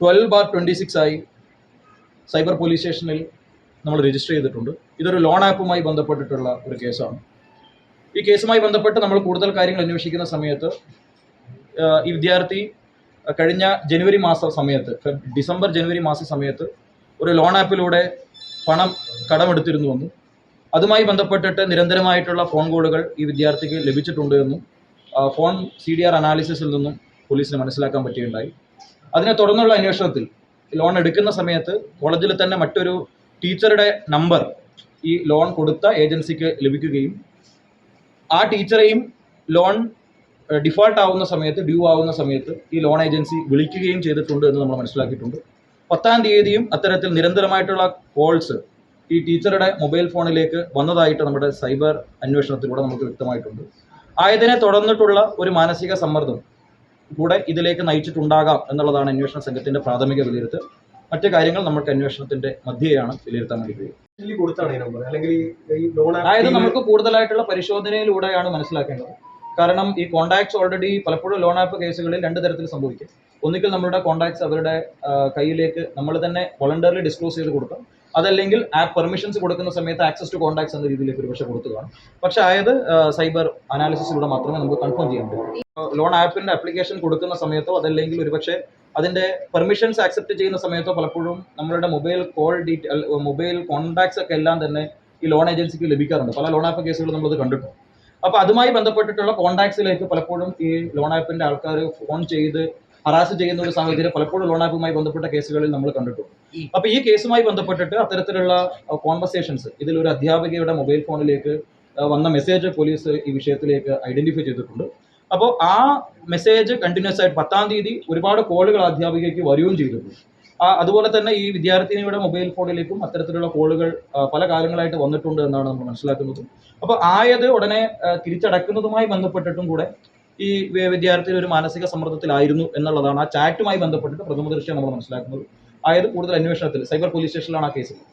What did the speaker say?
12/26 ആയി cyber police സ്റ്റേഷനിൽ നമ്മൾ രജിസ്റ്റർ ചെയ്തിട്ടുണ്ട്. ഇതൊരു ലോൺ ആപ്പുമായി ബന്ധപ്പെട്ടിട്ടുള്ള ഒരു കേസാണ്. ഈ കേസുമായി ബന്ധപ്പെട്ട് നമ്മൾ കൂടുതൽ കാര്യങ്ങൾ അന്വേഷിക്കുന്ന സമയത്ത് ഈ വിദ്യാർത്ഥി കഴിഞ്ഞ ഡിസംബർ ജനുവരി മാസ സമയത്ത് ഒരു ലോൺ ആപ്പിലൂടെ പണം കടമെടുത്തിരുന്നുവെന്നും അതുമായി ബന്ധപ്പെട്ടിട്ട് നിരന്തരമായിട്ടുള്ള ഫോൺ കോളുകൾ ഈ വിദ്യാർത്ഥിക്ക് ലഭിച്ചിട്ടുണ്ട് എന്നും ഫോൺ CDR അനാലിസിസിൽ നിന്നും പോലീസിന് മനസ്സിലാക്കാൻ പറ്റുകയുണ്ടായി. അതിനെ തുടർന്നുള്ള അന്വേഷണത്തിൽ ലോൺ എടുക്കുന്ന സമയത്ത് കോളേജിൽ തന്നെ മറ്റൊരു ടീച്ചറുടെ നമ്പർ ഈ ലോൺ കൊടുത്ത ഏജൻസിക്ക് ലഭിക്കുകയും ആ ടീച്ചറെയും ലോൺ ഡിഫോൾട്ട് ആവുന്ന സമയത്ത് ഡ്യൂ ആവുന്ന സമയത്ത് ഈ ലോൺ ഏജൻസി വിളിക്കുകയും ചെയ്തിട്ടുണ്ട് എന്ന് നമ്മൾ മനസ്സിലാക്കിയിട്ടുണ്ട്. 10-ാം തീയതിയും അത്തരത്തിൽ നിരന്തരമായിട്ടുള്ള കോൾസ് ഈ ടീച്ചറുടെ മൊബൈൽ ഫോണിലേക്ക് വന്നതായിട്ട് നമ്മുടെ സൈബർ അന്വേഷണത്തിലൂടെ നമുക്ക് വ്യക്തമായിട്ടുണ്ട്. ആയതിനെ തുടർന്നിട്ടുള്ള ഒരു മാനസിക സമ്മർദ്ദം കൂടെ ഇതിലേക്ക് നയിച്ചിട്ടുണ്ടാകാം എന്നുള്ളതാണ് അന്വേഷണ സംഘത്തിന്റെ പ്രാഥമിക വിലയിരുത്തൽ. മറ്റു കാര്യങ്ങൾ നമുക്ക് അന്വേഷണത്തിന്റെ മധ്യയാണ് വിലയിരുത്താൻ വേണ്ടി കഴിയും. അതായത് നമുക്ക് കൂടുതലായിട്ടുള്ള പരിശോധനയിലൂടെയാണ് മനസ്സിലാക്കേണ്ടത്. കാരണം ഈ കോണ്ടാക്ട്സ് ഓൾറെഡി പലപ്പോഴും ലോൺ ആപ്പ് കേസുകളിൽ 2 തരത്തിൽ സംഭവിക്കും. ഒന്നുകിൽ നമ്മളുടെ കോണ്ടാക്ട്സ് അവരുടെ കയ്യിലേക്ക് നമ്മൾ തന്നെ വോളണ്ടറിലി ഡിസ്ക്ലോസ് ചെയ്ത് കൊടുക്കാം, അതല്ലെങ്കിൽ ആപ്പ് പെർമിഷൻസ് കൊടുക്കുന്ന സമയത്ത് ആക്സസ് ടു കോണ്ടാക്ട്സ് എന്ന രീതിയിലേക്ക് ഒരുപക്ഷെ കൊടുത്തതാണ്. പക്ഷെ സൈബർ അനാലിസിസിലൂടെ മാത്രമേ നമുക്ക് കൺഫേം ചെയ്യാൻ പറ്റൂ. ലോൺ ആപ്പിന്റെ ആപ്ലിക്കേഷൻ കൊടുക്കുന്ന സമയത്തോ അതല്ലെങ്കിൽ ഒരുപക്ഷെ അതിന്റെ പെർമിഷൻസ് ആക്സെപ്റ്റ് ചെയ്യുന്ന സമയത്തോ പലപ്പോഴും നമ്മളുടെ മൊബൈൽ കോണ്ടാക്ട്സ് ഒക്കെ എല്ലാം തന്നെ ഈ ലോൺ ഏജൻസിക്ക് ലഭിക്കാറുണ്ട്. പല ലോൺ ആപ്പ് കേസുകളും നമ്മളത് കണ്ടിട്ടുണ്ട്. അപ്പോൾ അതുമായി ബന്ധപ്പെട്ടിട്ടുള്ള കോണ്ടാക്ട്സിലേക്ക് പലപ്പോഴും ഈ ലോൺ ആപ്പിന്റെ ആൾക്കാർ ഫോൺ ചെയ്ത് ഹറാസ് ചെയ്യുന്ന ഒരു സാഹചര്യം പലപ്പോഴും ലോൺ ആപ്പുമായി ബന്ധപ്പെട്ട കേസുകളിൽ നമ്മൾ കണ്ടിട്ടുണ്ട്. അപ്പോൾ ഈ കേസുമായി ബന്ധപ്പെട്ടിട്ട് അത്തരത്തിലുള്ള കോൺവെർസേഷൻസ് ഇതിലൊരു അധ്യാപികയുടെ മൊബൈൽ ഫോണിലേക്ക് വന്ന മെസ്സേജ് പോലീസ് ഈ വിഷയത്തിലേക്ക് ഐഡന്റിഫൈ ചെയ്തിട്ടുണ്ട്. അപ്പോൾ ആ മെസ്സേജ് കണ്ടിന്യൂസ് ആയിട്ട് 10-ാം തീയതി ഒരുപാട് കോളുകൾ അധ്യാപികയ്ക്ക് വരികയും ചെയ്തിട്ടുണ്ട്. അതുപോലെ തന്നെ ഈ വിദ്യാർത്ഥിനിയുടെ മൊബൈൽ ഫോണിലേക്കും അത്തരത്തിലുള്ള കോളുകൾ പല കാലങ്ങളായിട്ട് വന്നിട്ടുണ്ട് എന്നാണ് നമ്മൾ മനസ്സിലാക്കുന്നത്. അപ്പോൾ ഉടനെ തിരിച്ചടക്കുന്നതുമായി ബന്ധപ്പെട്ടിട്ടും കൂടെ ഈ വിദ്യാർത്ഥി ഒരു മാനസിക സമ്മർദ്ദത്തിലായിരുന്നു എന്നുള്ളതാണ് ആ ചാറ്റുമായി ബന്ധപ്പെട്ടിട്ട് പ്രഥമ ദൃഷ്ട്യാ നമ്മൾ മനസ്സിലാക്കുന്നത്. കൂടുതൽ അന്വേഷണത്തിൽ സൈബർ പോലീസ് സ്റ്റേഷനിലാണ് ആ കേസ്.